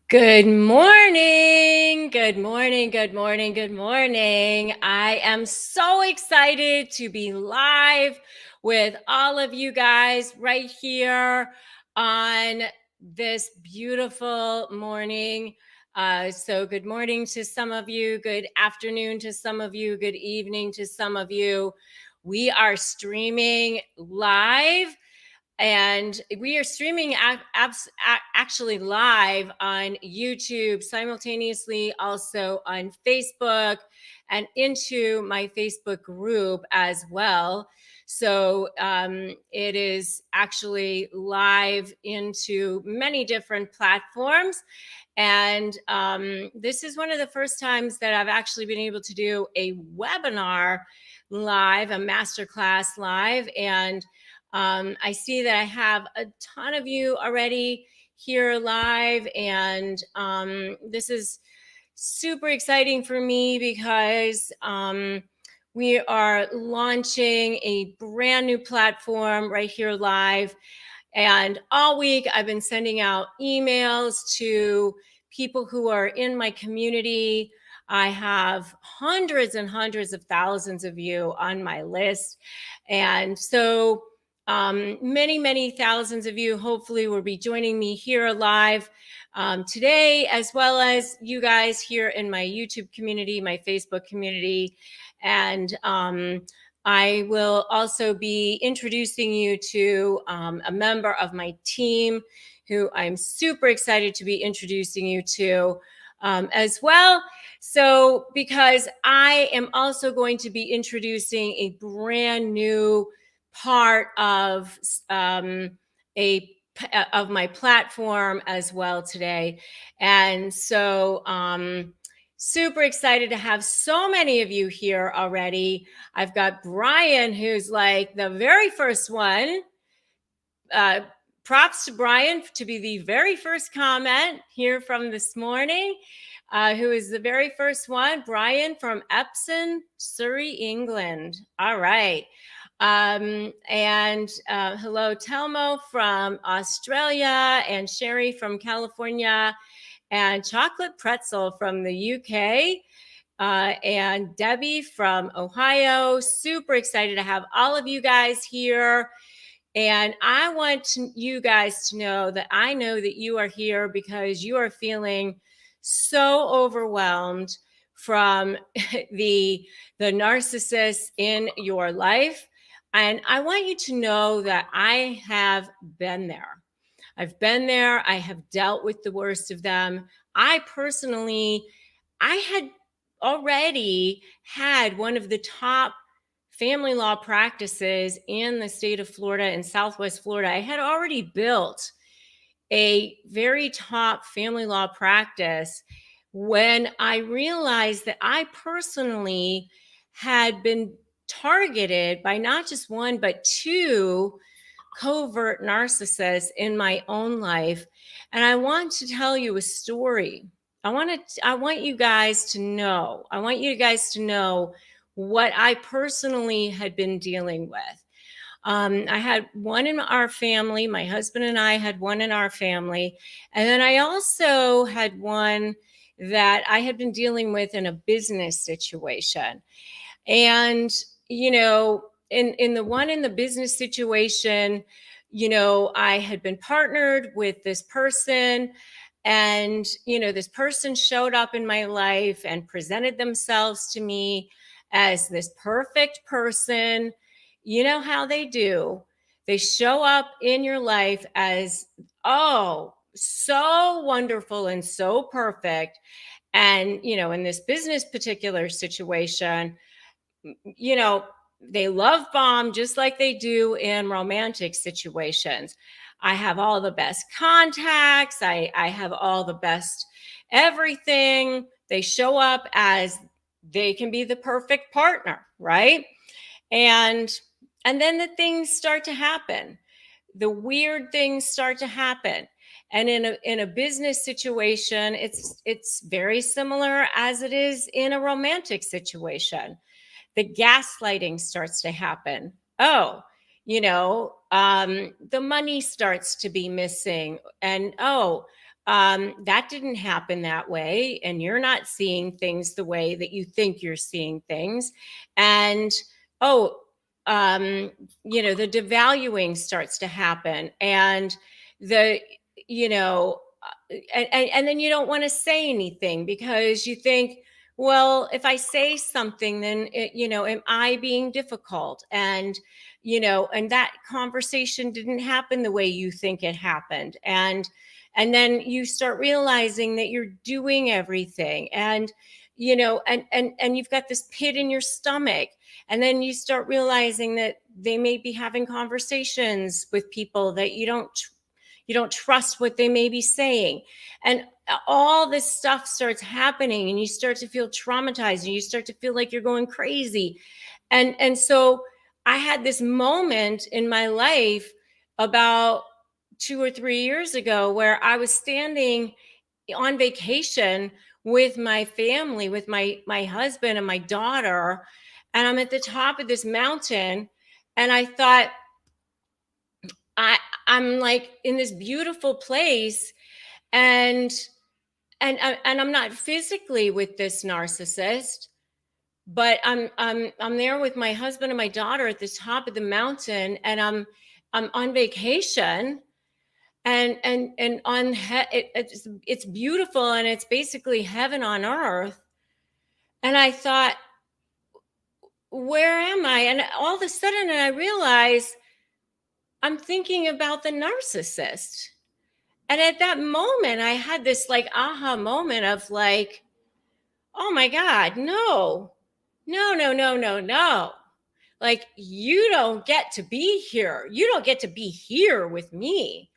Good morning. Good morning. Good morning. Good morning. I am so excited to be live with all of you guys right here on this beautiful morning. So, good morning to some of you. Good afternoon to some of you. Good evening to some of you. We are streaming live. And we are streaming actually live on YouTube, simultaneously also on Facebook and into my Facebook group as well. So it is actually live into many different platforms. And this is one of the first times that I've actually been able to do a webinar live, a masterclass live. And I see that I have a ton of you already here live, and this is super exciting for me because we are launching a brand new platform right here live. And all week I've been sending out emails to people who are in my community. I have hundreds and hundreds of thousands of you on my list. And so many thousands of you hopefully will be joining me here live today, as well as you guys here in my YouTube community, my Facebook community. And I will also be introducing you to a member of my team who I'm super excited to be introducing you to as well. So, because I am also going to be introducing a brand new part of of my platform as well today. And so super excited to have so many of you here already. I've got Brian, who's like the very first one. Props to Brian to be the very first comment here from this morning. Who is the very first one? Brian from Epsom, Surrey, England. All right. And hello, Telmo from Australia, and Sherry from California, and Chocolate Pretzel from the UK, and Debbie from Ohio. Super excited to have all of you guys here. And I want you guys to know that I know that you are here because you are feeling so overwhelmed from the narcissists in your life. And I want you to know that I have been there. I've been there. I have dealt with the worst of them. I had already had one of the top family law practices in the state of Florida, in Southwest Florida. I had already built a very top family law practice when I realized that I personally had been targeted by not just one, but two covert narcissists in my own life. And I want to tell you a story. I want you guys to know. I want you guys to know what I personally had been dealing with. I had one in our family. My husband and I had one in our family. And then I also had one that I had been dealing with in a business situation. And, you know, in the one in the business situation, you know, I had been partnered with this person. And, you know, this person showed up in my life and presented themselves to me as this perfect person. You know how they do. They show up in your life as, oh, so wonderful and so perfect. And, you know, in this business particular situation, you know, they love bomb just like they do in romantic situations. I have all the best contacts. I have all the best everything. They show up as they can be the perfect partner, right? And then the things start to happen. The weird things start to happen. And in a business situation, it's very similar as it is in a romantic situation. The gaslighting starts to happen. Oh, the money starts to be missing, and that didn't happen that way, and you're not seeing things the way that you think you're seeing things. And oh the devaluing starts to happen, and the you know and then you don't want to say anything because you think, well, if I say something, then am I being difficult? And that conversation didn't happen the way you think it happened. And then you start realizing that you're doing everything, and and you've got this pit in your stomach. And then you start realizing that they may be having conversations with people that you don't trust what they may be saying. And all this stuff starts happening, and you start to feel traumatized, and you start to feel like you're going crazy. And so I had this moment in my life about 2 or 3 years ago where I was standing on vacation with my family, with my husband and my daughter, and I'm at the top of this mountain, and I thought, I'm like in this beautiful place, and and I'm not physically with this narcissist, but I'm there with my husband and my daughter at the top of the mountain, and I'm on vacation, and it's beautiful, and it's basically heaven on earth. And I thought, where am I? And all of a sudden I realize I'm thinking about the narcissist. And at that moment, I had this like aha moment of like, oh my God, no, no, no, no, no, no. Like, you don't get to be here. You don't get to be here with me.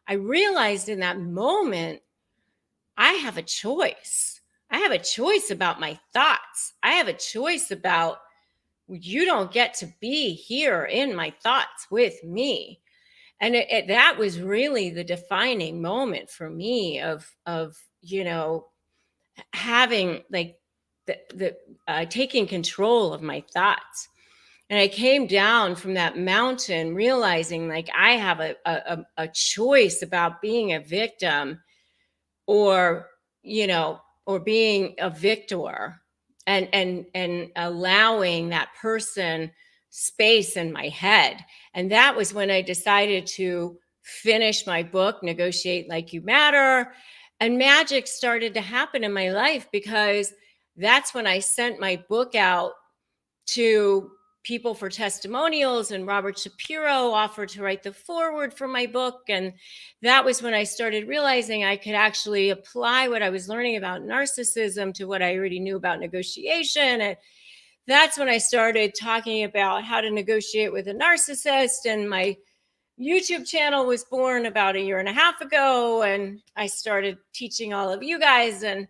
I realized in that moment, I have a choice. I have a choice about my thoughts. I have a choice about, you don't get to be here in my thoughts with me. And that was really the defining moment for me of having like the taking control of my thoughts. And I came down from that mountain realizing like I have a choice about being a victim, or or being a victor, and allowing that person space in my head. And that was when I decided to finish my book, Negotiate Like You Matter. And magic started to happen in my life, because that's when I sent my book out to people for testimonials, and Robert Shapiro offered to write the foreword for my book. And that was when I started realizing I could actually apply what I was learning about narcissism to what I already knew about negotiation. And that's when I started talking about how to negotiate with a narcissist. And my YouTube channel was born about a year and a half ago, and I started teaching all of you guys, and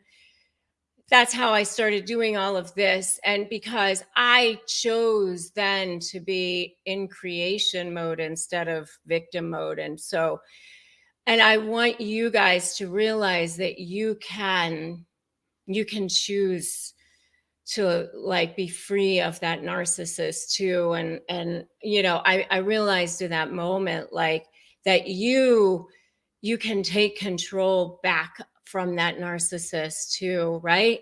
that's how I started doing all of this. And because I chose then to be in creation mode instead of victim mode. And I want you guys to realize that you can choose to like be free of that narcissist too. And I realized in that moment like that you can take control back from that narcissist too, right?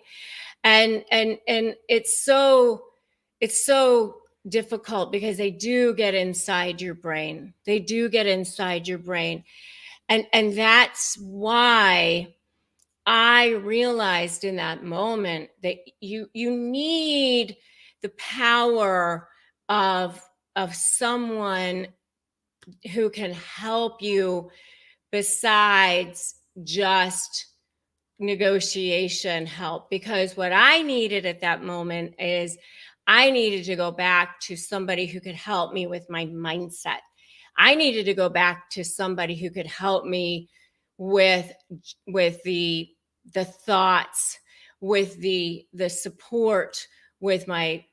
And it's so difficult because they do get inside your brain. They do get inside your brain. And that's why I realized in that moment that you need the power of someone who can help you besides just negotiation help. Because what I needed at that moment is I needed to go back to somebody who could help me with my mindset. I needed to go back to somebody who could help me with the thoughts, with the support, with my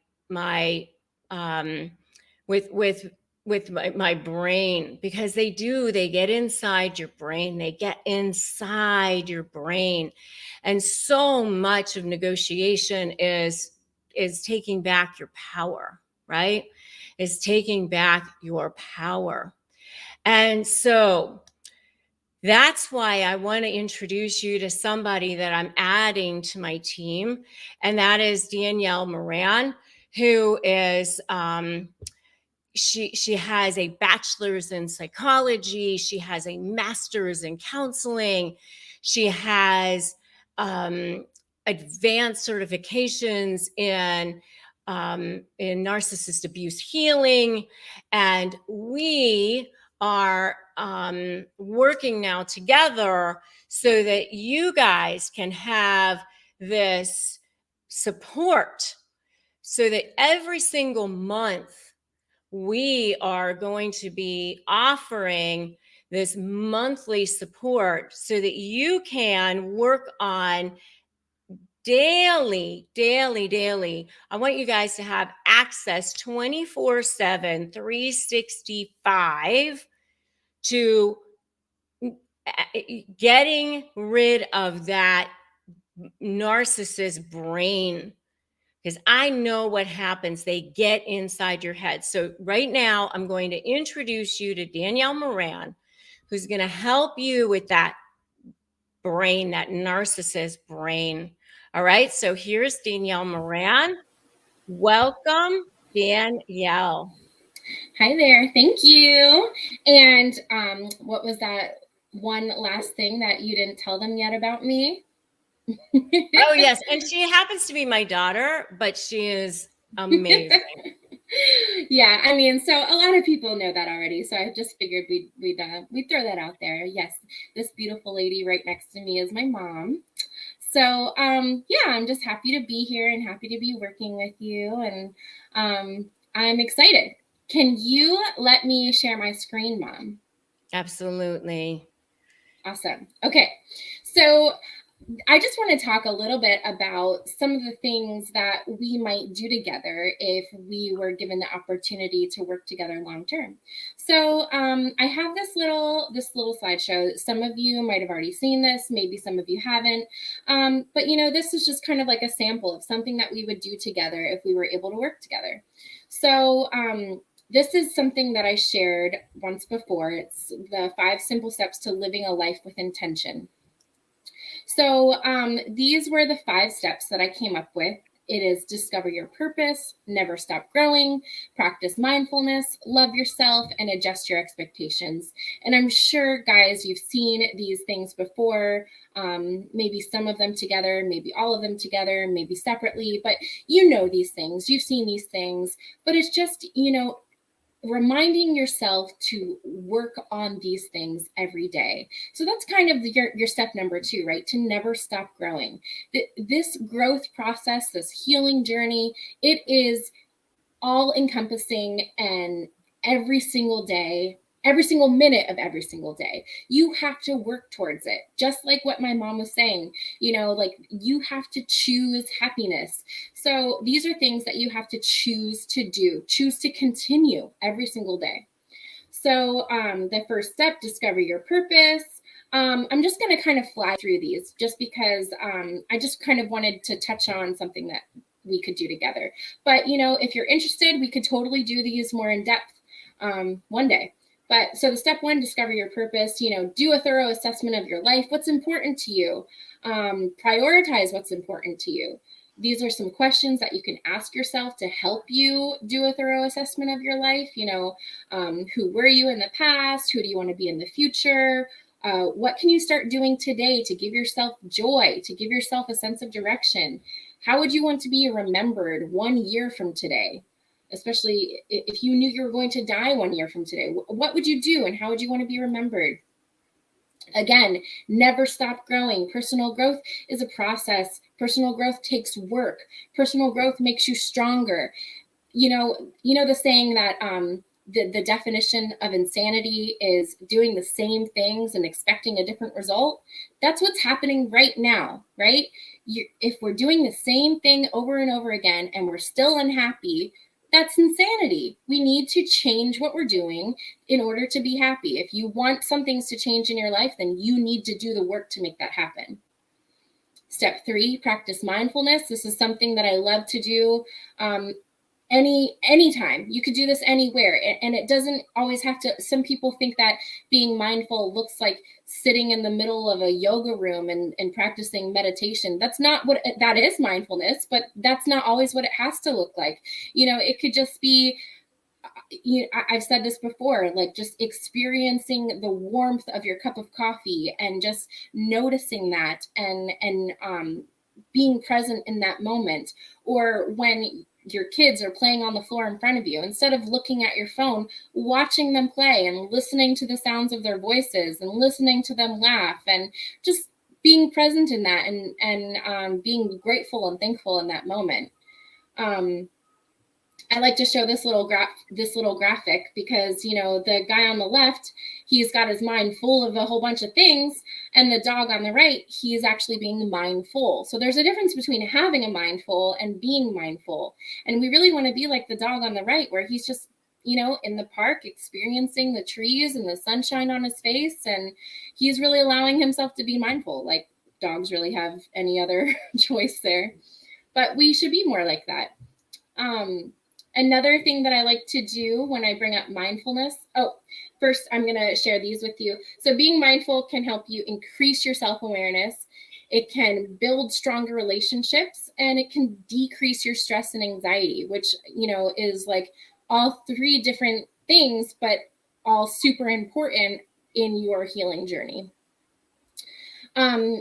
with my brain, because they get inside your brain. They get inside your brain. And so much of negotiation is taking back your power, right? is taking back your power. And so that's why I want to introduce you to somebody that I'm adding to my team, and that is Danielle Moran, who is she has a bachelor's in psychology. She has a master's in counseling. She has advanced certifications in narcissist abuse healing, and we are working now together so that you guys can have this support, so that every single month we are going to be offering this monthly support so that you can work on daily. I want you guys to have access 24/7, 365 to getting rid of that narcissist brain, because I know what happens. They get inside your head. So right now, I'm going to introduce you to Danielle Moran, who's going to help you with that brain, that narcissist brain. All right. So here's Danielle Moran. Welcome, Danielle. Hi there. Thank you. And what was that one last thing that you didn't tell them yet about me? Oh, yes. And she happens to be my daughter, but she is amazing. Yeah, I mean, so a lot of people know that already. So I just figured we'd throw that out there. Yes, this beautiful lady right next to me is my mom. So yeah, I'm just happy to be here and happy to be working with you, and I'm excited. Can you let me share my screen, Mom? Absolutely. Awesome. Okay, so I just want to talk a little bit about some of the things that we might do together if we were given the opportunity to work together long term. So I have this little slideshow. Some of you might have already seen this, maybe some of you haven't. But this is just kind of like a sample of something that we would do together if we were able to work together. So this is something that I shared once before. It's the 5 simple steps to living a life with intention. So these were the 5 steps that I came up with. It is discover your purpose, never stop growing, practice mindfulness, love yourself, and adjust your expectations. And I'm sure, guys, you've seen these things before, maybe some of them together, maybe all of them together, maybe separately, but you know these things, you've seen these things, but it's just, reminding yourself to work on these things every day. So that's kind of your step number 2, right? To never stop growing. This growth process, this healing journey, it is all encompassing, and every single day, every single minute of every single day, you have to work towards it. Just like what my mom was saying, like you have to choose happiness. So these are things that you have to choose to do, choose to continue every single day. So the first step, discover your purpose. I'm just going to kind of fly through these just because I just kind of wanted to touch on something that we could do together. But, if you're interested, we could totally do these more in depth one day. But so the step 1, discover your purpose, do a thorough assessment of your life. What's important to you? Prioritize what's important to you. These are some questions that you can ask yourself to help you do a thorough assessment of your life. Who were you in the past? Who do you want to be in the future? What can you start doing today to give yourself joy, to give yourself a sense of direction? How would you want to be remembered 1 year from today? Especially if you knew you were going to die 1 year from today, what would you do and how would you want to be remembered? Again, never stop growing. Personal growth is a process. Personal growth takes work. Personal growth makes you stronger. You know the saying that the definition of insanity is doing the same things and expecting a different result. That's what's happening right now, right? If we're doing the same thing over and over again and we're still unhappy, that's insanity. We need to change what we're doing in order to be happy. If you want some things to change in your life, then you need to do the work to make that happen. Step 3, practice mindfulness. This is something that I love to do. anytime. You could do this anywhere, and it doesn't always have to. Some people think that being mindful looks like sitting in the middle of a yoga room and practicing meditation. That's not what that is. Mindfulness, but that's not always what it has to look like. It could just be, I've said this before, like just experiencing the warmth of your cup of coffee and just noticing that, and being present in that moment. Or when your kids are playing on the floor in front of you, instead of looking at your phone, watching them play and listening to the sounds of their voices and listening to them laugh, and just being present in that, and being grateful and thankful in that moment. I like to show this little graphic because, the guy on the left, he's got his mind full of a whole bunch of things, and the dog on the right, he's actually being mindful. So there's a difference between having a mindful and being mindful. And we really want to be like the dog on the right, where he's just, in the park experiencing the trees and the sunshine on his face, and he's really allowing himself to be mindful. Like, dogs really have any other choice there. But we should be more like that. Another thing that I like to do when I bring up mindfulness, first I'm going to share these with you. So being mindful can help you increase your self-awareness. It can build stronger relationships, and it can decrease your stress and anxiety, which, is like all three different things, but all super important in your healing journey.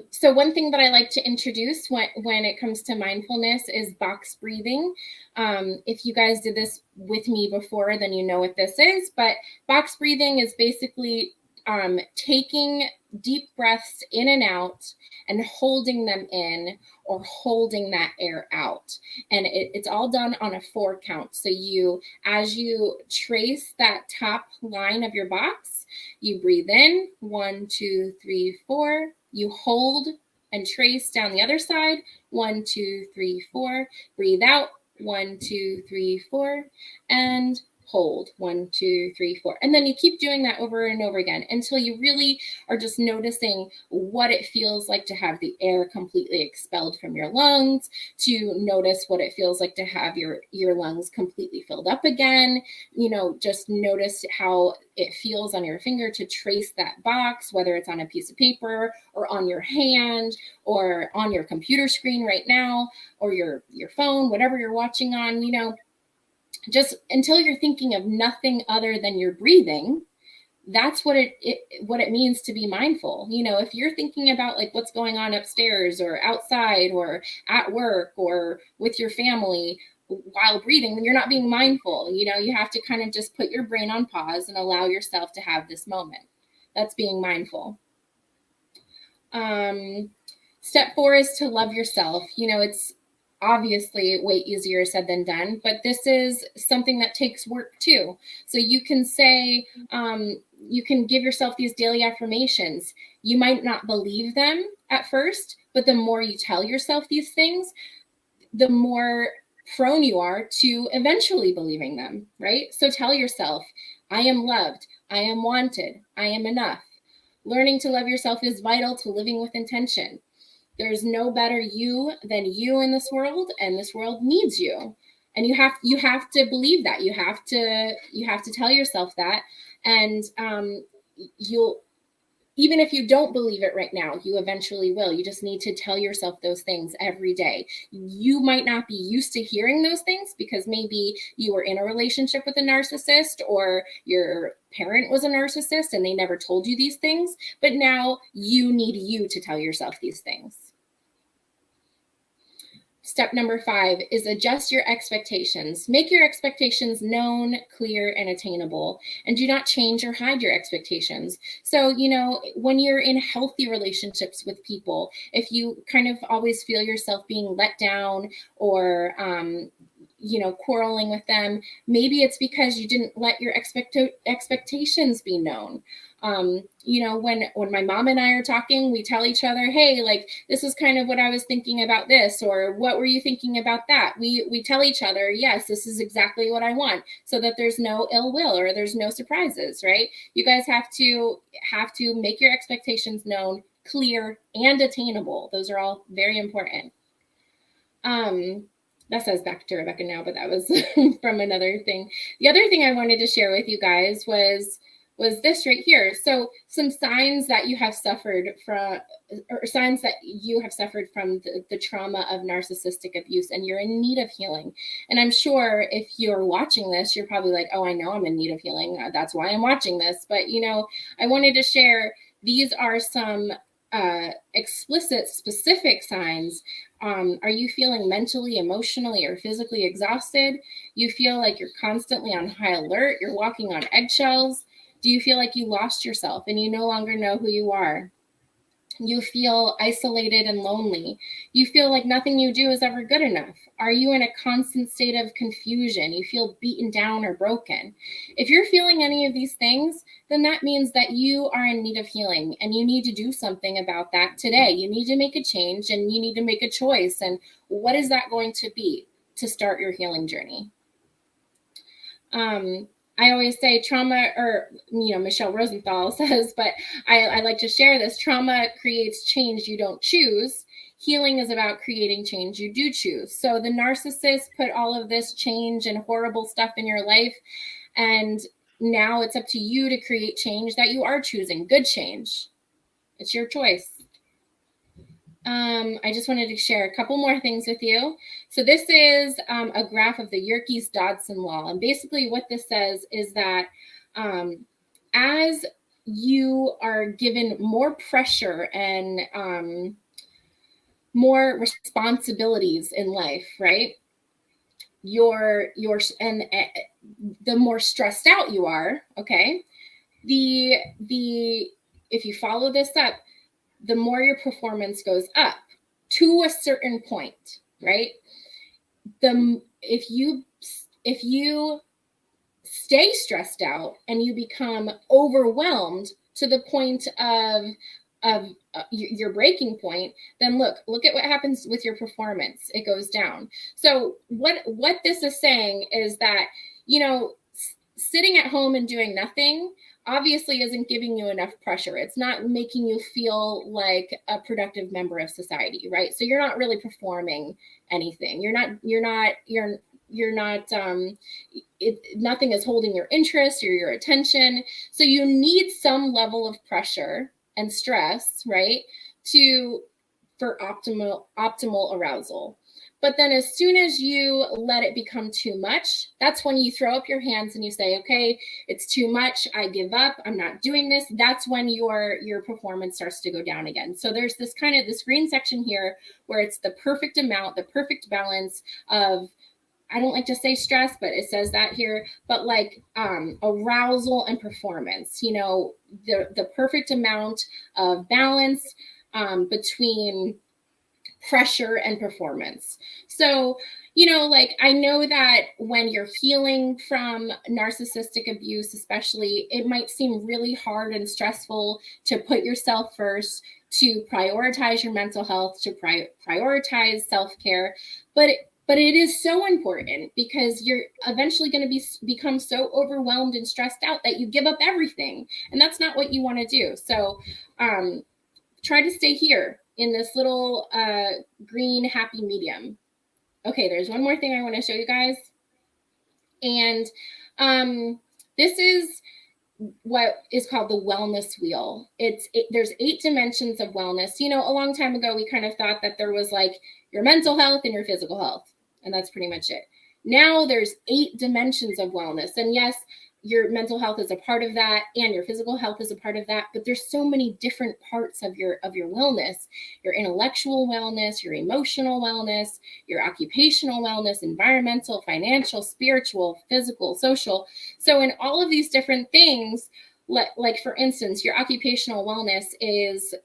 So one thing that I like to introduce when it comes to mindfulness is box breathing. If you guys did this with me before, then you know what this is. But box breathing is basically taking deep breaths in and out and holding them in, or holding that air out. And it's all done on a 4 count. So as you trace that top line of your box, you breathe in 1, 2, 3, 4. You hold and trace down the other side. 1, 2, 3, 4. Breathe out. 1, 2, 3, 4. And hold. 1, 2, 3, 4. And then you keep doing that over and over again until you really are just noticing what it feels like to have the air completely expelled from your lungs, to notice what it feels like to have your lungs completely filled up again. Just notice how it feels on your finger to trace that box, whether it's on a piece of paper or on your hand or on your computer screen right now, or your phone, whatever you're watching on, just until you're thinking of nothing other than your breathing. That's what it means to be mindful. If you're thinking about like what's going on upstairs or outside or at work or with your family while breathing, then you're not being mindful. You have to kind of just put your brain on pause and allow yourself to have this moment. That's being mindful. Step 4 is to love yourself. It's obviously way easier said than done, but this is something that takes work too. So you can say, you can give yourself these daily affirmations. You might not believe them at first, but the more you tell yourself these things, the more prone you are to eventually believing them, right? So tell yourself, I am loved, I am wanted, I am enough. Learning to love yourself is vital to living with intention. There's no better you than you in this world, and this world needs you. And you have to believe that. You have to tell yourself that. And even if you don't believe it right now, you eventually will. You just need to tell yourself those things every day. You might not be used to hearing those things because maybe you were in a relationship with a narcissist, or your parent was a narcissist and they never told you these things. But now you need you to tell yourself these things. Step number 5 is adjust your expectations. Make your expectations known, clear, and attainable, and do not change or hide your expectations. So, when you're in healthy relationships with people, if you kind of always feel yourself being let down or, quarreling with them, maybe it's because you didn't let your expectations be known. When my mom and I are talking, we tell each other, hey, like, this is kind of what I was thinking about this, or what were you thinking about that? We tell each other, yes, this is exactly what I want, so that there's no ill will or there's no surprises, right? You guys have to make your expectations known, clear, and attainable. Those are all very important. That says back to Rebecca now, but that was from another thing. The other thing I wanted to share with you guys was this right here. So some signs that you have suffered from, or signs that you have suffered from the trauma of narcissistic abuse, and you're in need of healing. And I'm sure if you're watching this, you're probably like, oh, I know I'm in need of healing. That's why I'm watching this. But, you know, I wanted to share, these are some explicit, specific signs. Are you feeling mentally, emotionally, or physically exhausted? You feel like you're constantly on high alert. You're walking on eggshells. Do you feel like you lost yourself and you no longer know who you are? You feel isolated and lonely. You feel like nothing you do is ever good enough. Are you in a constant state of confusion? You feel beaten down or broken. If you're feeling any of these things, then that means that you are in need of healing, and you need to do something about that today. You need to make a change, and you need to make a choice. And what is that going to be to start your healing journey? I always say trauma, or, you know, Michelle Rosenthal says, but I like to share this: trauma creates change you don't choose. Healing is about creating change you do choose. So the narcissist put all of this change and horrible stuff in your life, and now it's up to you to create change that you are choosing, good change. It's your choice. I just wanted to share a couple more things with you. So this is a graph of the Yerkes-Dodson law. And basically what this says is that as you are given more pressure and more responsibilities in life, right? The more stressed out you are, okay? If you follow this up, the more your performance goes up to a certain point, right? If you stay stressed out and you become overwhelmed to the point of your breaking point, then look at what happens with your performance. It goes down. So what this is saying is that, you know, sitting at home and doing nothing obviously isn't giving you enough pressure. It's not making you feel like a productive member of society, right? So you're not really performing anything. Nothing is holding your interest or your attention. So you need some level of pressure and stress, right, for optimal arousal. But then as soon as you let it become too much, that's when you throw up your hands and you say, okay, it's too much. I give up. I'm not doing this. That's when your performance starts to go down again. So there's this green section here where it's the perfect amount, the perfect balance of, I don't like to say stress, but it says that here, but like arousal and performance, you know, the perfect amount of balance between pressure and performance. So, you know, like, I know that when you're healing from narcissistic abuse, especially, it might seem really hard and stressful to put yourself first, to prioritize your mental health, to prioritize self-care, but it is so important, because you're eventually going to become so overwhelmed and stressed out that you give up everything, and that's not what you want to do. So try to stay here in this little green happy medium. Okay, there's one more thing I want to show you guys. And this is what is called the wellness wheel. There's 8 dimensions of wellness. You know, a long time ago, we kind of thought that there was like your mental health and your physical health, and that's pretty much it. Now there's 8 dimensions of wellness. And yes, your mental health is a part of that, and your physical health is a part of that, but there's so many different parts of your wellness: your intellectual wellness, your emotional wellness, your occupational wellness, environmental, financial, spiritual, physical, social. So in all of these different things, like for instance, your occupational wellness is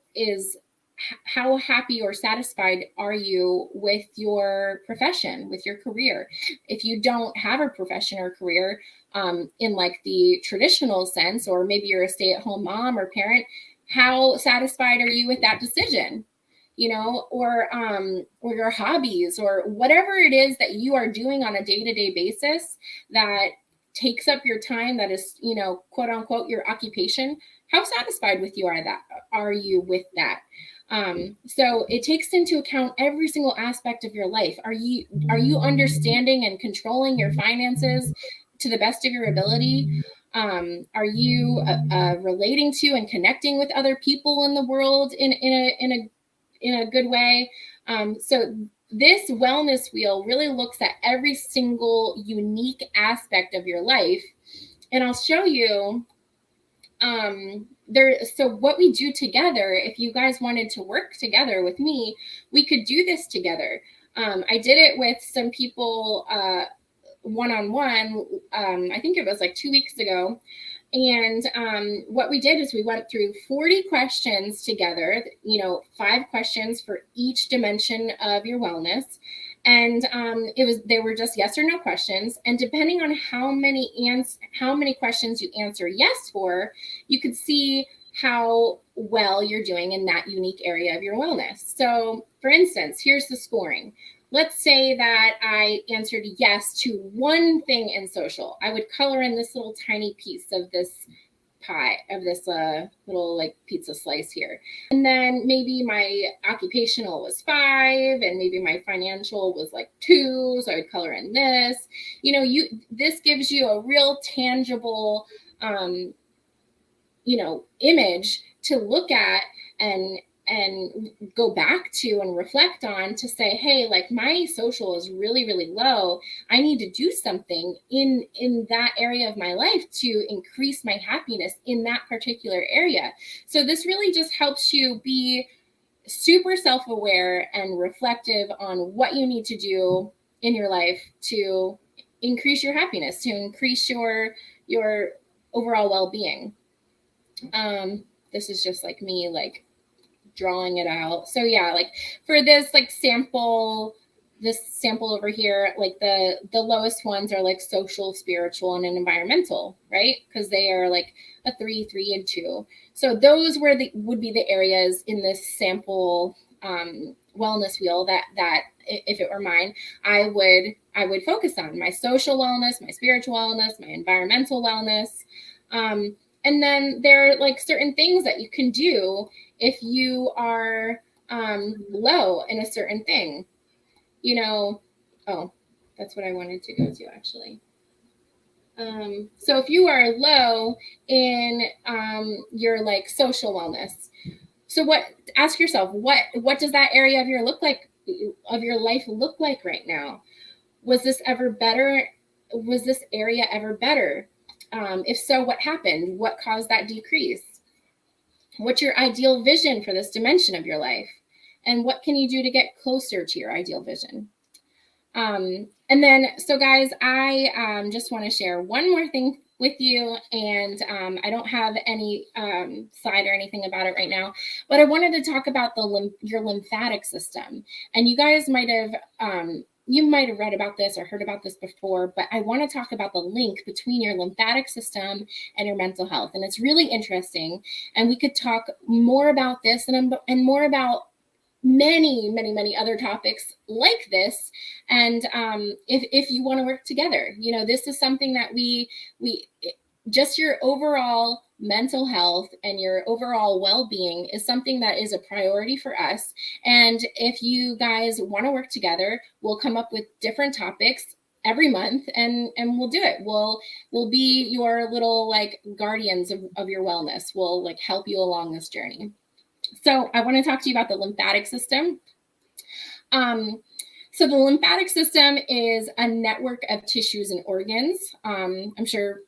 how happy or satisfied are you with your profession, with your career? If you don't have a profession or career in like the traditional sense, or maybe you're a stay-at-home mom or parent, how satisfied are you with that decision? You know, or your hobbies, or whatever it is that you are doing on a day-to-day basis that takes up your time, that is, you know, quote unquote, your occupation. How satisfied are you with that? So it takes into account every single aspect of your life. Are you understanding and controlling your finances to the best of your ability? Are you relating to and connecting with other people in the world in a good way? So this wellness wheel really looks at every single unique aspect of your life, and I'll show you so what we do together, if you guys wanted to work together with me, we could do this together. I did it with some people one-on-one. I think it was like 2 weeks ago. And what we did is we went through 40 questions together, 5 questions for each dimension of your wellness. And they were just yes or no questions. And depending on how many questions you answer yes for, you could see how well you're doing in that unique area of your wellness. So for instance, here's the scoring. Let's say that I answered yes to one thing in social. I would color in this little tiny piece of this pie, of this little like pizza slice here. And then maybe my occupational was 5, and maybe my financial was like 2. So I would color in this. This gives you a real tangible, image to look at and go back to and reflect on, to say, hey, like my social is really, really low. I need to do something in that area of my life to increase my happiness in that particular area. So this really just helps you be super self-aware and reflective on what you need to do in your life to increase your happiness, to increase your overall well-being. This is just like me, like drawing it out. So yeah, like for this like sample over here, like the lowest ones are like social, spiritual, and environmental, right? Because they are like a 3, 3, and 2. So those would be the areas in this sample wellness wheel that if it were mine, I would focus on: my social wellness, my spiritual wellness, my environmental wellness. And then there are like certain things that you can do if you are low in a certain thing. Oh, that's what I wanted to go to actually. So if you are low in your like social wellness, so ask yourself, what does that area of your life look like right now? Was this ever better? Was this area ever better? If so, what happened? What caused that decrease? What's your ideal vision for this dimension of your life? And what can you do to get closer to your ideal vision? And then, so guys, I just want to share one more thing with you, and I don't have any slide or anything about it right now, but I wanted to talk about your lymphatic system. And you guys might have read about this or heard about this before, but I want to talk about the link between your lymphatic system and your mental health. And it's really interesting. And we could talk more about this and more about many, many, many other topics like this. And if you want to work together, this is something that we just your overall mental health and your overall well-being is something that is a priority for us. And if you guys want to work together, we'll come up with different topics every month and we'll do it. We'll be your little like guardians of your wellness. We'll like help you along this journey. So I want to talk to you about the lymphatic system. So the lymphatic system is a network of tissues and organs. I'm sure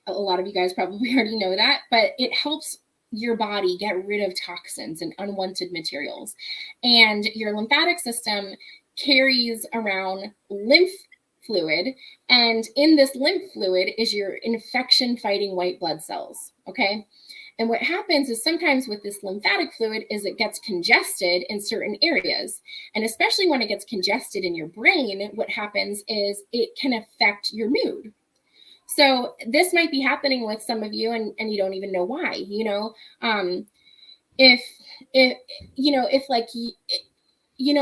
a lot of you guys probably already know that, but it helps your body get rid of toxins and unwanted materials. And your lymphatic system carries around lymph fluid, and in this lymph fluid is your infection-fighting white blood cells, okay? And what happens is sometimes with this lymphatic fluid is it gets congested in certain areas. And especially when it gets congested in your brain, what happens is it can affect your mood. So this might be happening with some of you and you don't even know why,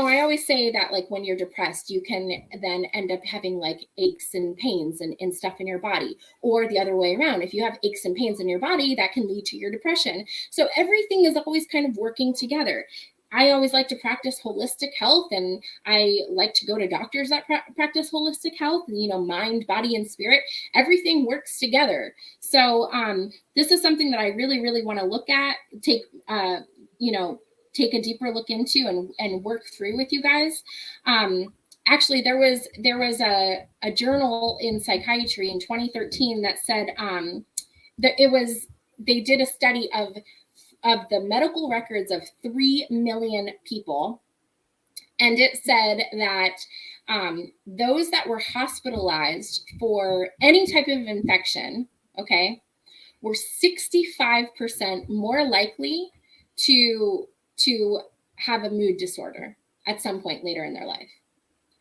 I always say that like when you're depressed, you can then end up having like aches and pains and stuff in your body, or the other way around. If you have aches and pains in your body, that can lead to your depression. So everything is always kind of working together. I always like to practice holistic health, and I like to go to doctors that practice holistic health, you know, mind, body, and spirit. Everything works together. So this is something that I really, really want to look at, take, you know, take a deeper look into and work through with you guys. Actually, there was a journal in psychiatry in 2013 that said that they did a study of the medical records of 3 million people. And it said that those that were hospitalized for any type of infection, okay, were 65% more likely to have a mood disorder at some point later in their life.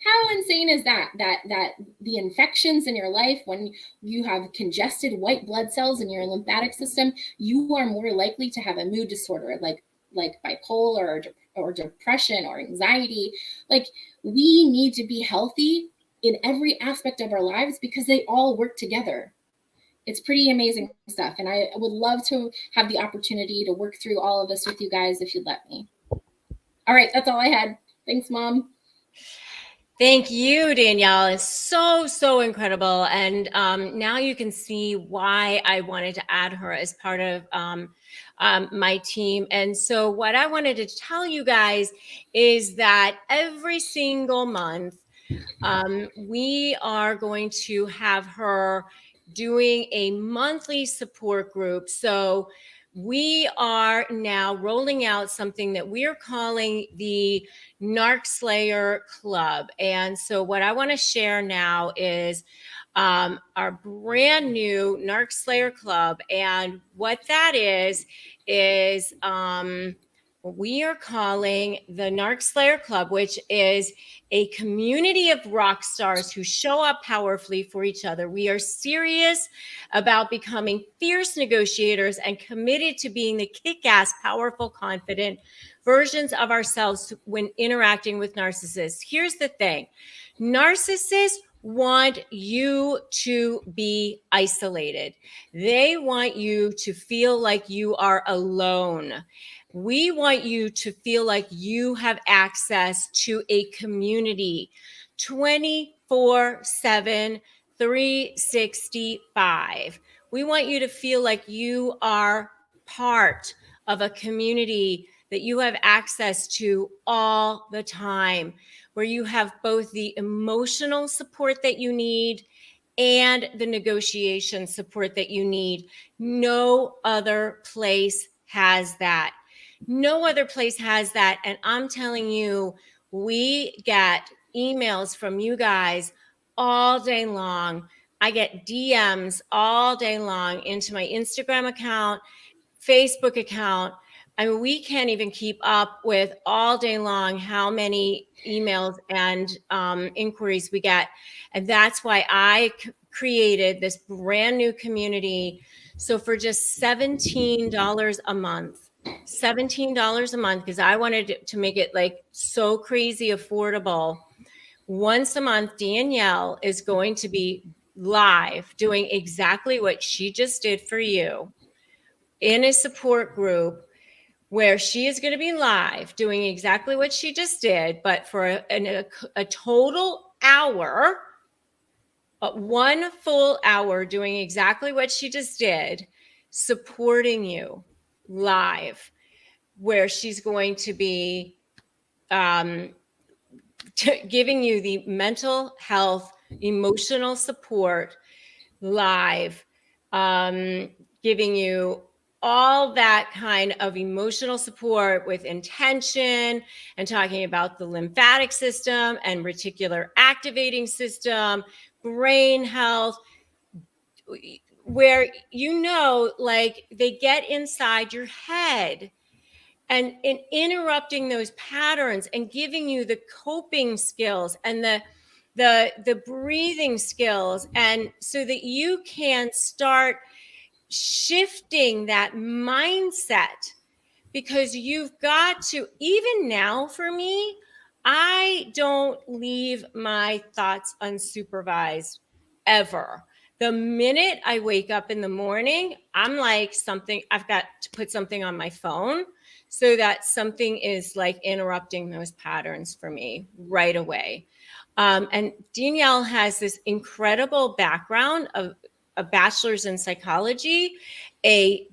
How insane is that? That the infections in your life, when you have congested white blood cells in your lymphatic system, you are more likely to have a mood disorder like bipolar or depression or anxiety. Like, we need to be healthy in every aspect of our lives because they all work together. It's pretty amazing stuff. And I would love to have the opportunity to work through all of this with you guys if you'd let me. All right, that's all I had. Thanks, Mom. Thank you, Danielle. It's so incredible. And now you can see why I wanted to add her as part of my team. And so what I wanted to tell you guys is that every single month, we are going to have her doing a monthly support group. So we are now rolling out something that we are calling the Narc Slayer Club. And so what I want to share now is our brand new Narc Slayer Club. And what that is what we are calling the Narc Slayer Club, which is a community of rock stars who show up powerfully for each other. We are serious about becoming fierce negotiators and committed to being the kick-ass, powerful, confident versions of ourselves when interacting with narcissists. Here's the thing. Narcissists want you to be isolated. They want you to feel like you are alone. We want you to feel like you have access to a community 24/7, 365. We want you to feel like you are part of a community that you have access to all the time, where you have both the emotional support that you need and the negotiation support that you need. No other place has that. No other place has that. And I'm telling you, we get emails from you guys all day long. I get DMs all day long into my Instagram account, Facebook account. I mean, we can't even keep up with all day long how many emails and inquiries we get. And that's why I created this brand new community. So for just $17 a month, $17 a month, because I wanted to make it like so crazy affordable. Once a month, Danielle is going to be live doing exactly what she just did for you in a support group, where she is going to be live doing exactly what she just did, but for a total hour, one full hour doing exactly what she just did, supporting you live, where she's going to be giving you the mental health, emotional support live, giving you all that kind of emotional support with intention and talking about the lymphatic system and reticular activating system, brain health, where, you know, like they get inside your head and in interrupting those patterns and giving you the coping skills and the breathing skills, and so that you can start shifting that mindset. Because you've got to, even now for me, I don't leave my thoughts unsupervised ever. The minute I wake up in the morning, I'm like, I've got to put something on my phone so that something is like interrupting those patterns for me right away. And Danielle has this incredible background of a bachelor's in psychology, a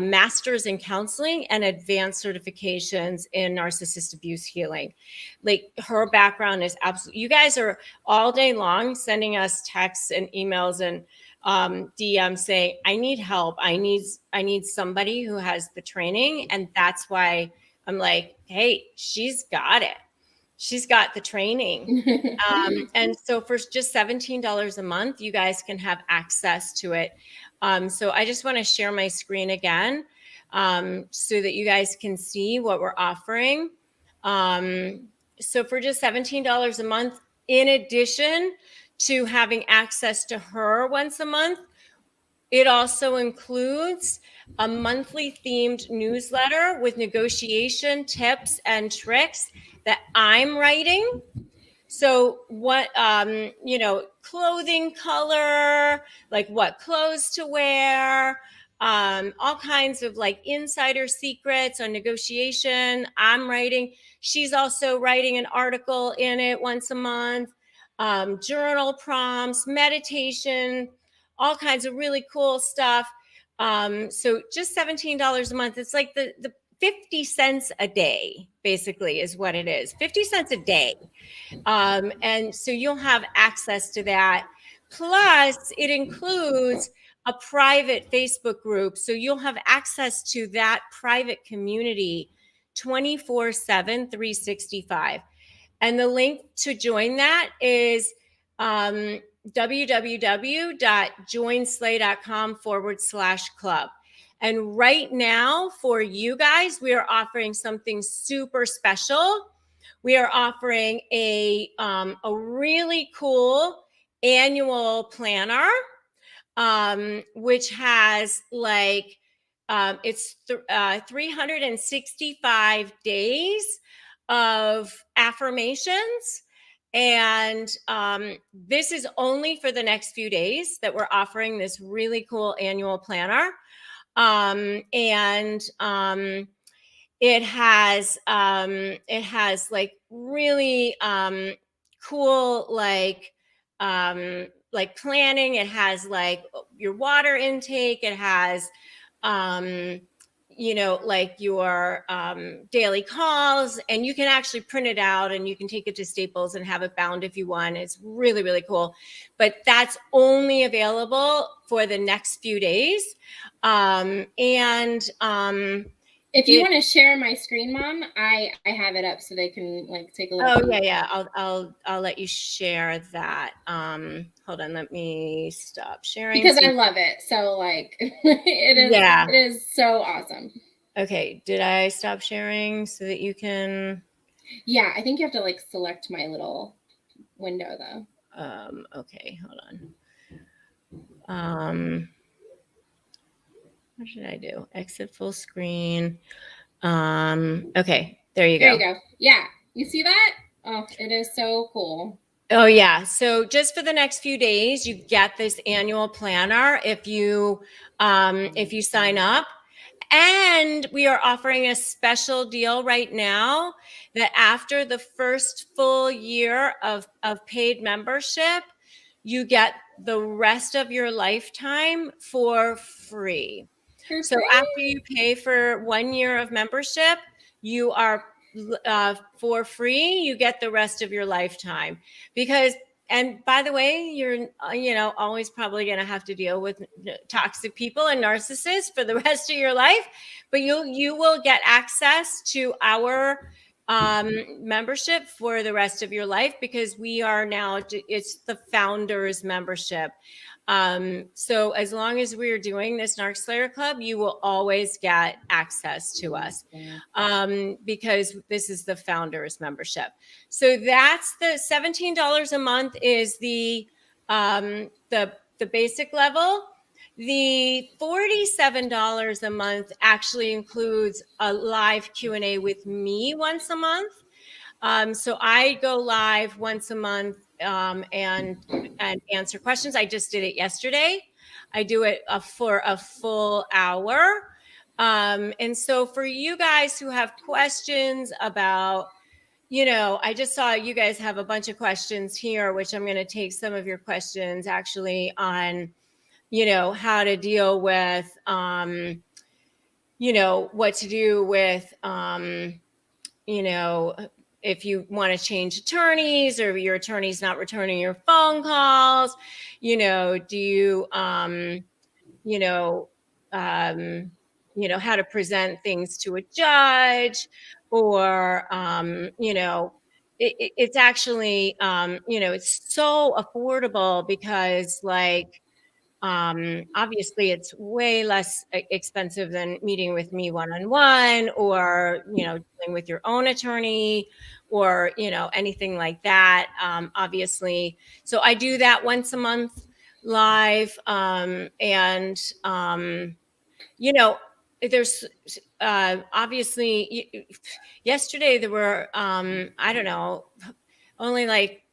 master's in counseling, and advanced certifications in narcissist abuse healing. Like, her background is absolutely, you guys are all day long sending us texts and emails and DM saying, I need help. I need somebody who has the training. And that's why I'm like, hey, she's got it. She's got the training. And so for just $17 a month, you guys can have access to it. So I just want to share my screen again so that you guys can see what we're offering. So for just $17 a month, in addition to having access to her once a month, it also includes a monthly themed newsletter with negotiation tips and tricks that I'm writing. So what, clothing color, like what clothes to wear, all kinds of like insider secrets on negotiation. I'm writing. She's also writing an article in it once a month, journal prompts, meditation, all kinds of really cool stuff. So just $17 a month. It's like the 50 cents a day, basically, is what it is. 50 cents a day. And so you'll have access to that. Plus, it includes a private Facebook group. So you'll have access to that private community 24/7, 365. And the link to join that is www.joinslay.com/club. And right now, for you guys, we are offering something super special. We are offering a really cool annual planner, which has like, it's 365 days of affirmations. And this is only for the next few days that we're offering this really cool annual planner. It has like really cool like planning. It has like your water intake. It has like your daily calls, and you can actually print it out and you can take it to Staples and have it bound if you want. It's really, really cool. But that's only available for the next few days. If you want to share my screen, Mom, I have it up so they can like take a look. Oh yeah. I'll let you share that. Hold on, let me stop sharing. Because I love it. So like it is so awesome. Okay, did I stop sharing so that you can? Yeah, I think you have to like select my little window though. Okay, hold on. What should I do? Exit full screen. Okay, there you go. There you go. Yeah, you see that? Oh, it is so cool. Oh yeah. So just for the next few days, you get this annual planner if you sign up. And we are offering a special deal right now that after the first full year of paid membership, you get the rest of your lifetime for free. So after you pay for 1 year of membership, you are for free. You get the rest of your lifetime. Because, and by the way, you're always probably going to have to deal with toxic people and narcissists for the rest of your life, but you will get access to our membership for the rest of your life, because we are now, it's the founders membership. So as long as we're doing this Narc Slayer Club, you will always get access to us, because this is the founders membership. So that's the $17 a month is the basic level. The $47 a month actually includes a live Q&A with me once a month. So I go live once a month and answer questions. I just did it yesterday. I do it for a full hour. And so for you guys who have questions about, I just saw you guys have a bunch of questions here, which I'm going to take some of your questions actually on, how to deal with, what to do with, if you want to change attorneys or your attorney's not returning your phone calls, do you, how to present things to a judge, or, it's actually, it's so affordable because, like, obviously it's way less expensive than meeting with me one-on-one, or, dealing with your own attorney, or, anything like that. Obviously. So I do that once a month live. And, there's, obviously yesterday there were, I don't know, only like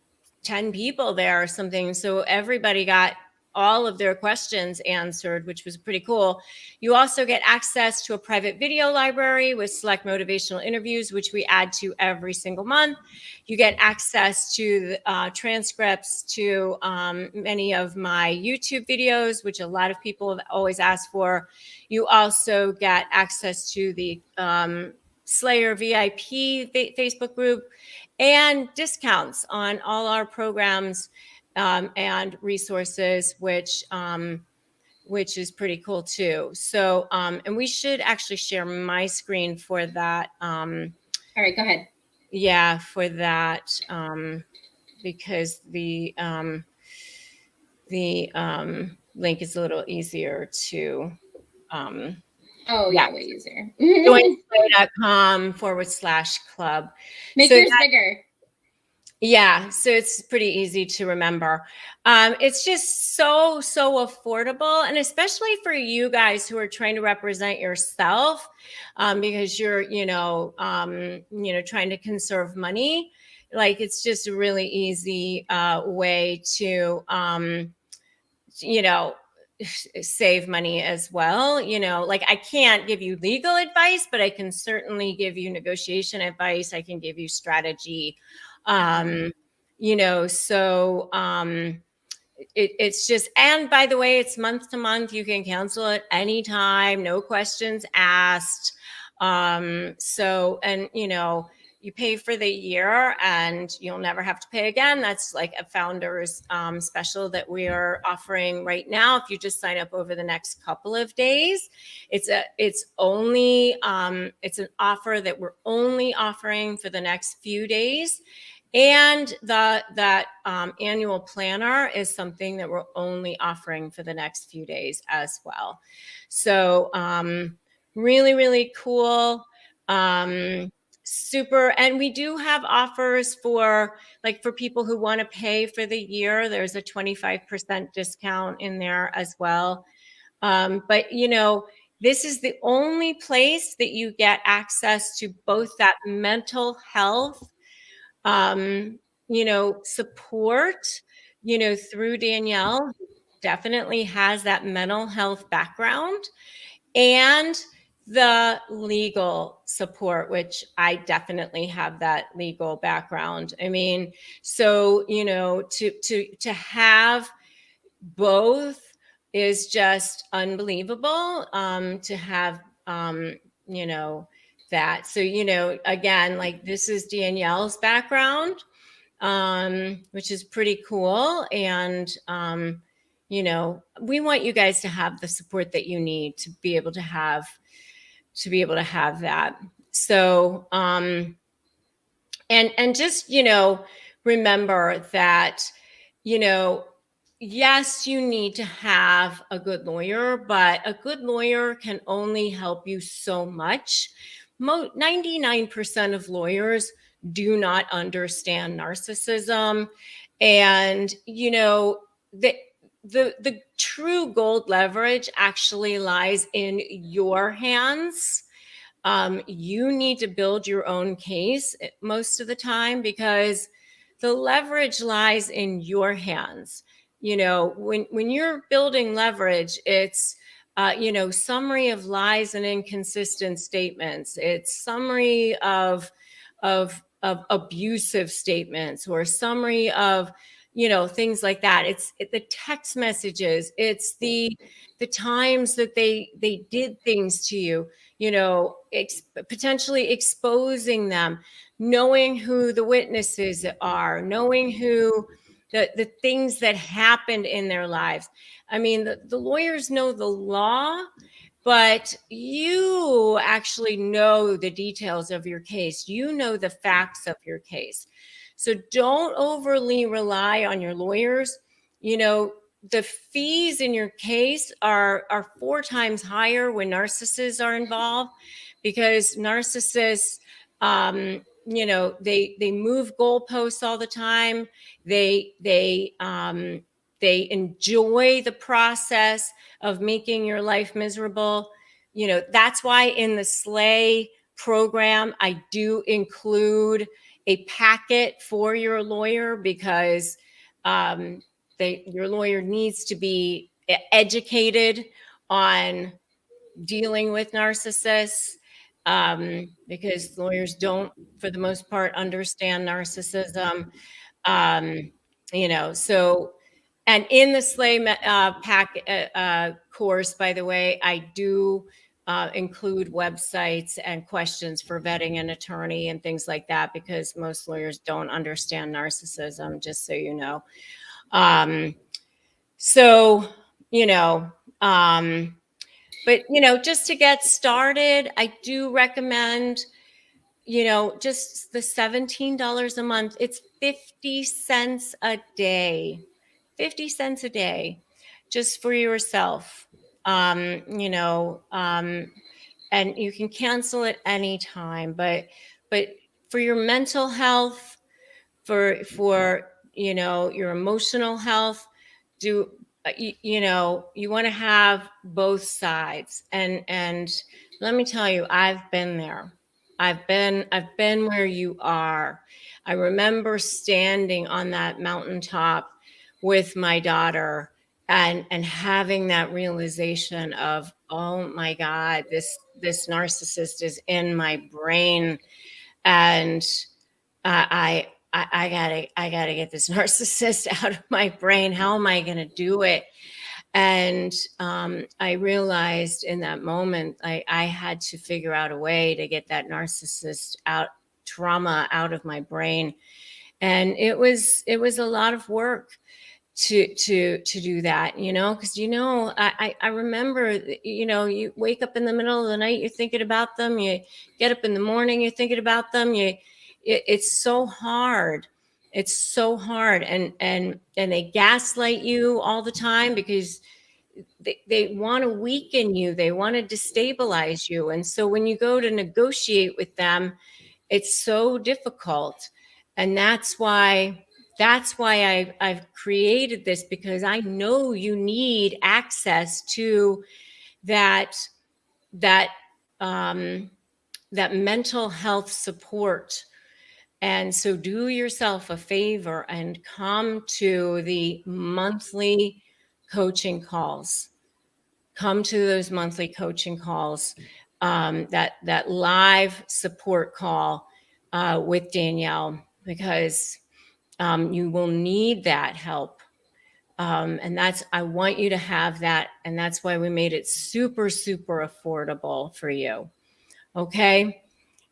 10 people there or something. So everybody got all of their questions answered, which was pretty cool. You also get access to a private video library with select motivational interviews, which we add to every single month. You get access to transcripts to many of my YouTube videos, which a lot of people have always asked for. You also get access to the Slayer VIP Facebook group, and discounts on all our programs and resources, which is pretty cool too. So, and we should actually share my screen for that. All right, go ahead. Yeah, for that, because the link is a little easier to. Yeah, way easier. Joinslay.com/club. Make yours bigger. Yeah, so it's pretty easy to remember. It's just so affordable, and especially for you guys who are trying to represent yourself, because you're, trying to conserve money. Like, it's just a really easy way to, save money as well. Like, I can't give you legal advice, but I can certainly give you negotiation advice. I can give you strategy. It's just, and by the way, it's month to month. You can cancel at any time, no questions asked. You pay for the year and you'll never have to pay again. That's like a founder's special that we are offering right now. If you just sign up over the next couple of days, it's an offer that we're only offering for the next few days. And that annual planner is something that we're only offering for the next few days as well. So really, really cool. Super. And we do have offers for people who want to pay for the year. There's a 25% discount in there as well. But this is the only place that you get access to both that mental health support, through Danielle, who definitely has that mental health background, and the legal support, which I definitely have that legal background. I mean, so, to have both is just unbelievable, to have, that. So, again, like, this is Danielle's background, which is pretty cool. And, we want you guys to have the support that you need to be able to have that. So, and just, remember that, yes, you need to have a good lawyer, but a good lawyer can only help you so much. 99% of lawyers do not understand narcissism. And, the true gold leverage actually lies in your hands. You need to build your own case most of the time, because the leverage lies in your hands. When you're building leverage, it's summary of lies and inconsistent statements. It's summary of abusive statements, or summary of things like that. It's the text messages. It's the times that they did things to you. Potentially exposing them, knowing who the witnesses are, knowing who the things that happened in their lives. I mean, the lawyers know the law, but you actually know the details of your case. You know the facts of your case. So don't overly rely on your lawyers. The fees in your case are 4 times higher when narcissists are involved, because narcissists, they move goalposts all the time. They enjoy the process of making your life miserable. That's why in the Slay program, I do include a packet for your lawyer, because your lawyer needs to be educated on dealing with narcissists, because lawyers don't, for the most part, understand narcissism. So, and in the Slay course, by the way, I do include websites and questions for vetting an attorney and things like that, because most lawyers don't understand narcissism, just so you know. So, but, just to get started, I do recommend, just the $17 a month. It's 50 cents a day, 50 cents a day, just for yourself. And you can cancel it anytime, but for your mental health, for your emotional health, do you want to have both sides. And let me tell you, I've been there. I've been where you are. I remember standing on that mountaintop with my daughter and having that realization of, oh my God, this narcissist is in my brain, and I gotta get this narcissist out of my brain. How am I going to do it? And I realized in that moment, I had to figure out a way to get that trauma out of my brain. And it was a lot of work to do that, because I remember, you wake up in the middle of the night, you're thinking about them. You get up in the morning, you're thinking about them. It's so hard. It's so hard. And they gaslight you all the time, because they want to weaken you. They want to destabilize you. And so when you go to negotiate with them, it's so difficult. And that's why I've created this, because I know you need access to that mental health support. And so do yourself a favor and come to the monthly coaching calls. Come to those monthly coaching calls, that live support call with Danielle, because you will need that help. And I want you to have that. And that's why we made it super, super affordable for you. Okay.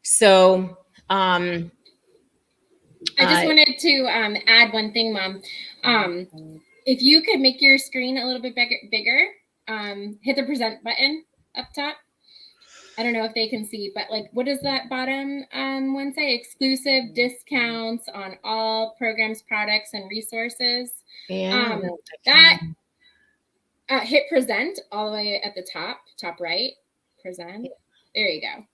So, I just wanted to add one thing, Mom. If you could make your screen a little bit bigger, hit the present button up top. I don't know if they can see, but like, what does that bottom one say? Exclusive discounts on all programs, products, and resources. Yeah, hit present all the way at the top right. Present. There you go.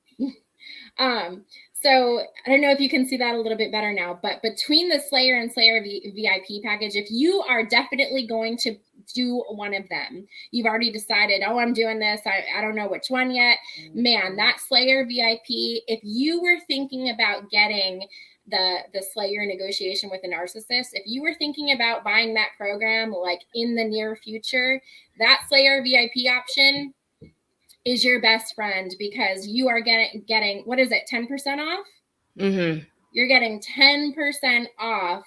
So I don't know if you can see that a little bit better now, but between the Slayer and Slayer VIP package, if you are definitely going to do one of them, you've already decided, oh, I'm doing this, I don't know which one yet, man, that Slayer VIP, if you were thinking about getting the Slayer negotiation with a narcissist, if you were thinking about buying that program like in the near future, that Slayer VIP option is your best friend because you are getting what is it, 10% off? Mm-hmm. You're getting 10% off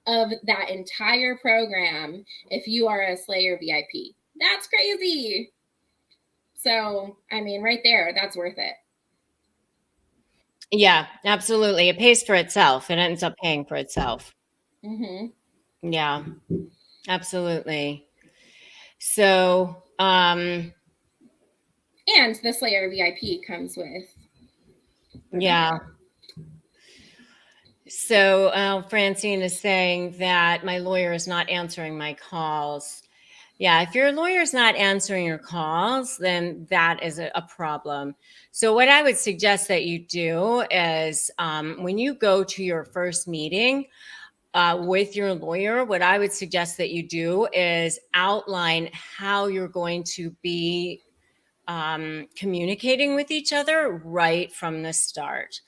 of that entire program if you are a Slayer VIP. That's crazy. So, I mean, right there, that's worth it. Yeah, absolutely. It pays for itself. It ends up paying for itself. Mm-hmm. Yeah, absolutely. So, And the Slayer VIP comes with the yeah. benefit. So, Francine is saying that my lawyer is not answering my calls. Yeah, if your lawyer's not answering your calls, then that is a problem. So, what I would suggest that you do is when you go to your first meeting with your lawyer, what I would suggest that you do is outline how you're going to be communicating with each other right from the start.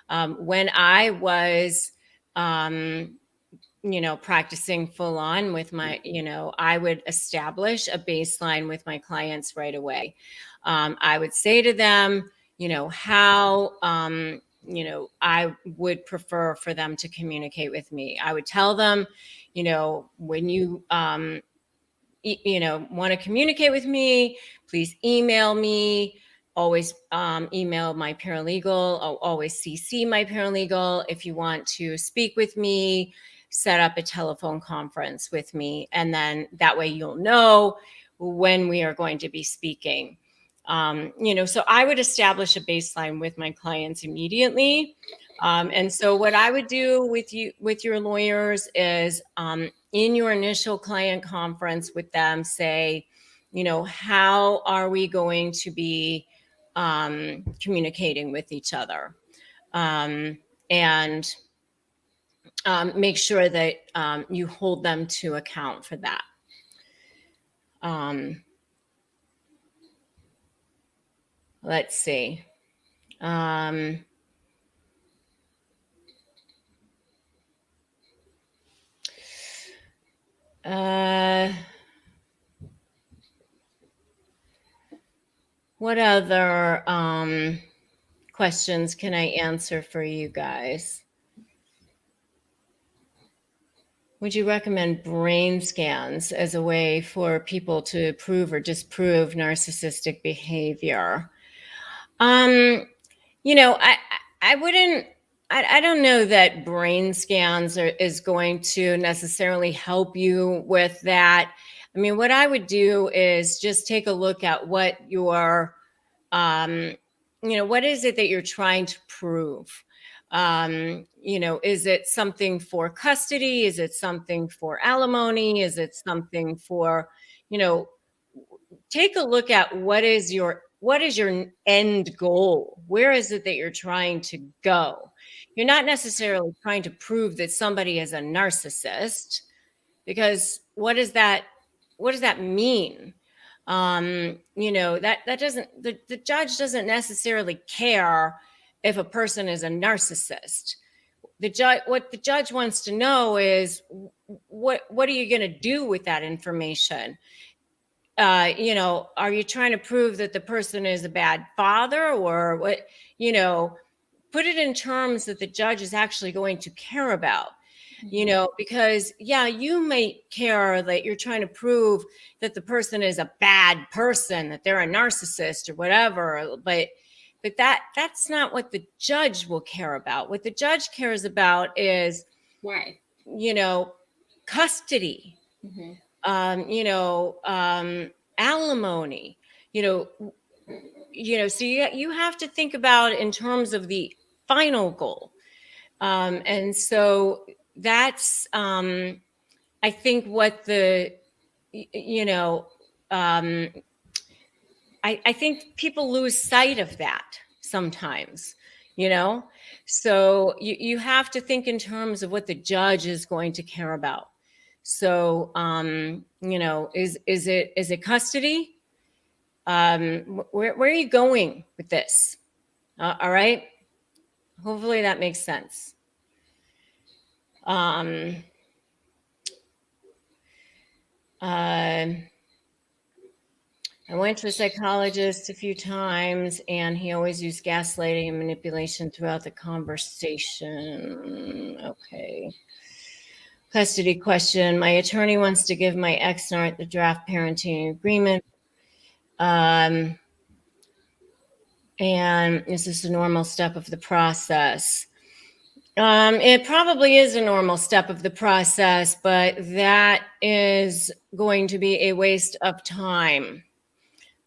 When I was, practicing full on with my, I would establish a baseline with my clients right away. I would say to them, how, I would prefer for them to communicate with me. I would tell them, when you, want to communicate with me, please email me. Always email my paralegal. I'll always CC my paralegal. If you want to speak with me, set up a telephone conference with me. And then that way you'll know when we are going to be speaking. So I would establish a baseline with my clients immediately. And so what I would do with your lawyers is in your initial client conference with them, say, how are we going to be communicating with each other? And make sure that you hold them to account for that. Let's see. What other questions can I answer for you guys? Would you recommend brain scans as a way for people to prove or disprove narcissistic behavior? I wouldn't. I don't know that brain scans is going to necessarily help you with that. I mean, what I would do is just take a look at what your, what is it that you're trying to prove? Is it something for custody? Is it something for alimony? Is it something for, you know, take a look at what is your end goal. Where is it that you're trying to go? You're not necessarily trying to prove that somebody is a narcissist, because what does that mean? That doesn't, the judge doesn't necessarily care if a person is a narcissist. What the judge wants to know is what are you going to do with that information? Are you trying to prove that the person is a bad father, or what? Put it in terms that the judge is actually going to care about. Because yeah, you may care that you're trying to prove that the person is a bad person, that they're a narcissist or whatever, but that's not what the judge will care about. What the judge cares about is, Why? Custody, Mm-hmm. Alimony, you know, so you have to think about in terms of the final goal. And so that's, I think what um, I think people lose sight of that sometimes, you know? So you have to think in terms of what the judge is going to care about. So, is it custody? Where are you going with this? All right. Hopefully that makes sense. Um, uh, I went to a psychologist a few times, and he always used gaslighting and manipulation throughout the conversation. Okay. Custody question. My attorney wants to give my ex-narc the draft parenting agreement. And is this a normal step of the process? It probably is a normal step of the process, but that is going to be a waste of time.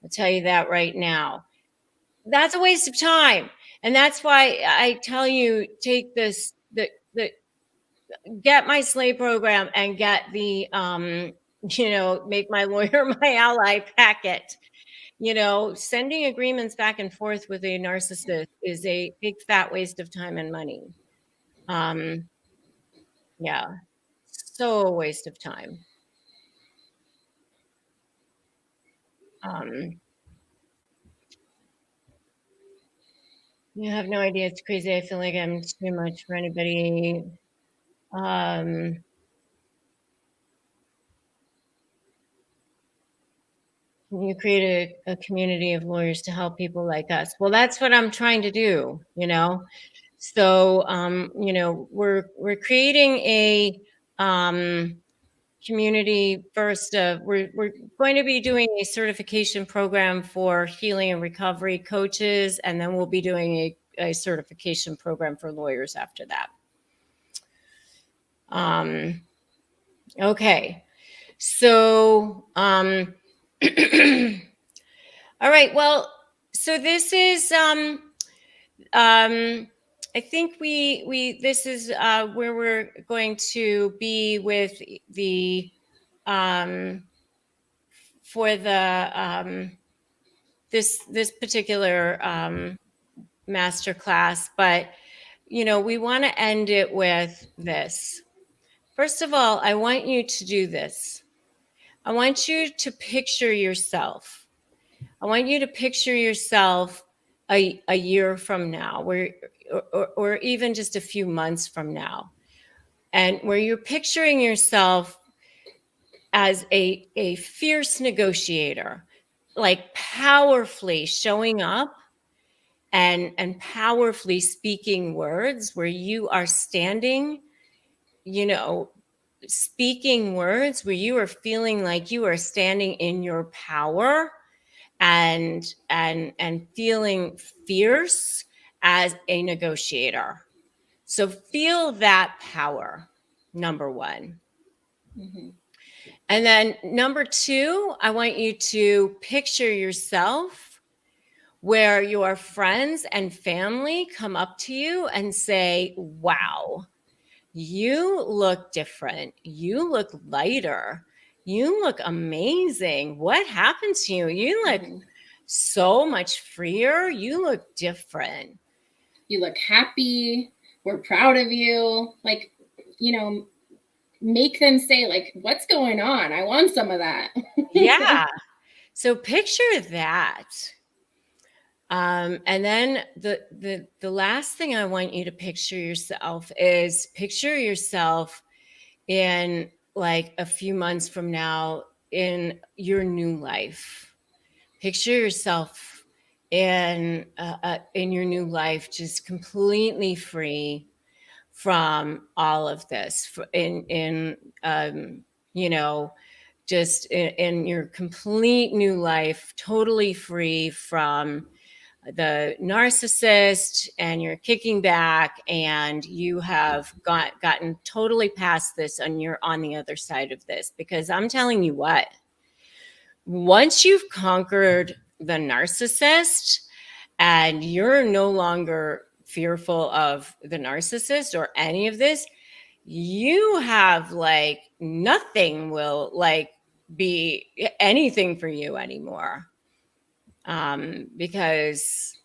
I'll tell you that right now. That's a waste of time. And that's why I tell you, take this, get my slave program and get the, make my lawyer my ally packet. Sending agreements back and forth with a narcissist is a big fat waste of time and money. Yeah, so a waste of time. You have no idea. It's crazy. I feel like I'm too much for anybody. You create a community of lawyers to help people like us. Well, that's what I'm trying to do, So, we're creating a community first. We're going to be doing a certification program for healing and recovery coaches, and then we'll be doing a certification program for lawyers after that. Okay. So, all right. Well, so this is, I think this is where we're going to be with the, for the, this particular master class, but, we want to end it with this. First of all, I want you to do this. I want you to picture yourself. I want you to picture yourself a year from now, or even just a few months from now, and where you're picturing yourself as a fierce negotiator, like powerfully showing up and powerfully speaking words, where you are standing, speaking words where you are feeling like you are standing in your power and feeling fierce as a negotiator. So feel that power, number one. Mm-hmm. And then number two, I want you to picture yourself where your friends and family come up to you and say, wow, you look different. You look lighter. You look amazing. What happened to you? You look so much freer. You look different. You look happy. We're proud of you. Like, make them say, like, what's going on? I want some of that. Yeah. So picture that. And then the last thing I want you to picture yourself is picture yourself in like a few months from now in your new life. Picture yourself in your new life, just completely free from all of this, just in your complete new life, totally free from the narcissist, and you're kicking back and you have gotten totally past this and you're on the other side of this. Because I'm telling you what, once you've conquered the narcissist and you're no longer fearful of the narcissist or any of this, you have like nothing will like be anything for you anymore. Because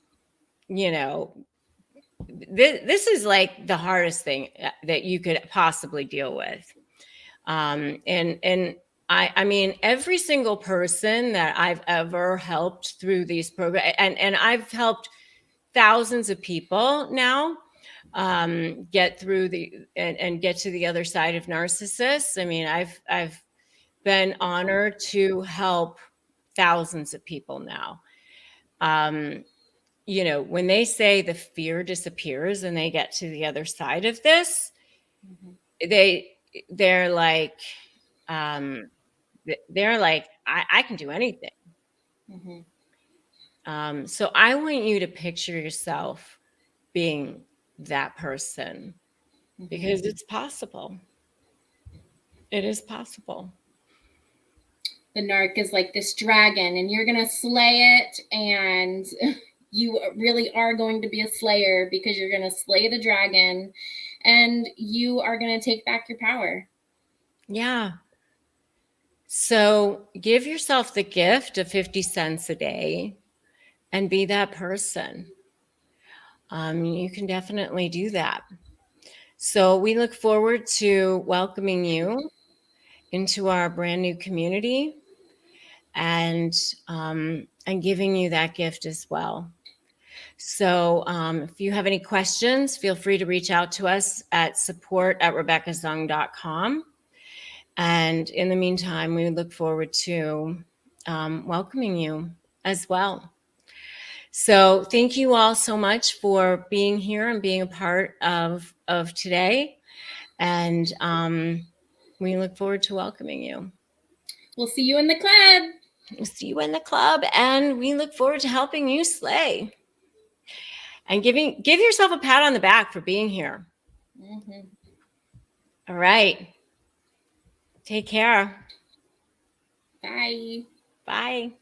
this is like the hardest thing that you could possibly deal with. And I mean, every single person that I've ever helped through these programs, and I've helped thousands of people now get through and get to the other side of narcissists. I mean, I've been honored to help thousands of people now. You know, when they say the fear disappears and they get to the other side of this, they're like, I can do anything. So I want you to picture yourself being that person, because it's possible. It is possible. The narc is like this dragon, and you're gonna slay it, and you really are going to be a slayer, because you're gonna slay the dragon and you are gonna take back your power. Yeah. So give yourself the gift of 50 cents a day and be that person. You can definitely do that. So we look forward to welcoming you into our brand new community, and giving you that gift as well. So if you have any questions, feel free to reach out to us at support@rebeccazung.com. And in the meantime, we look forward to welcoming you as well. So thank you all so much for being here and being a part of today. And we look forward to welcoming you. We'll see you in the club. We'll see you in the club, and we look forward to helping you slay. And give yourself a pat on the back for being here. All right. Take care. Bye. Bye.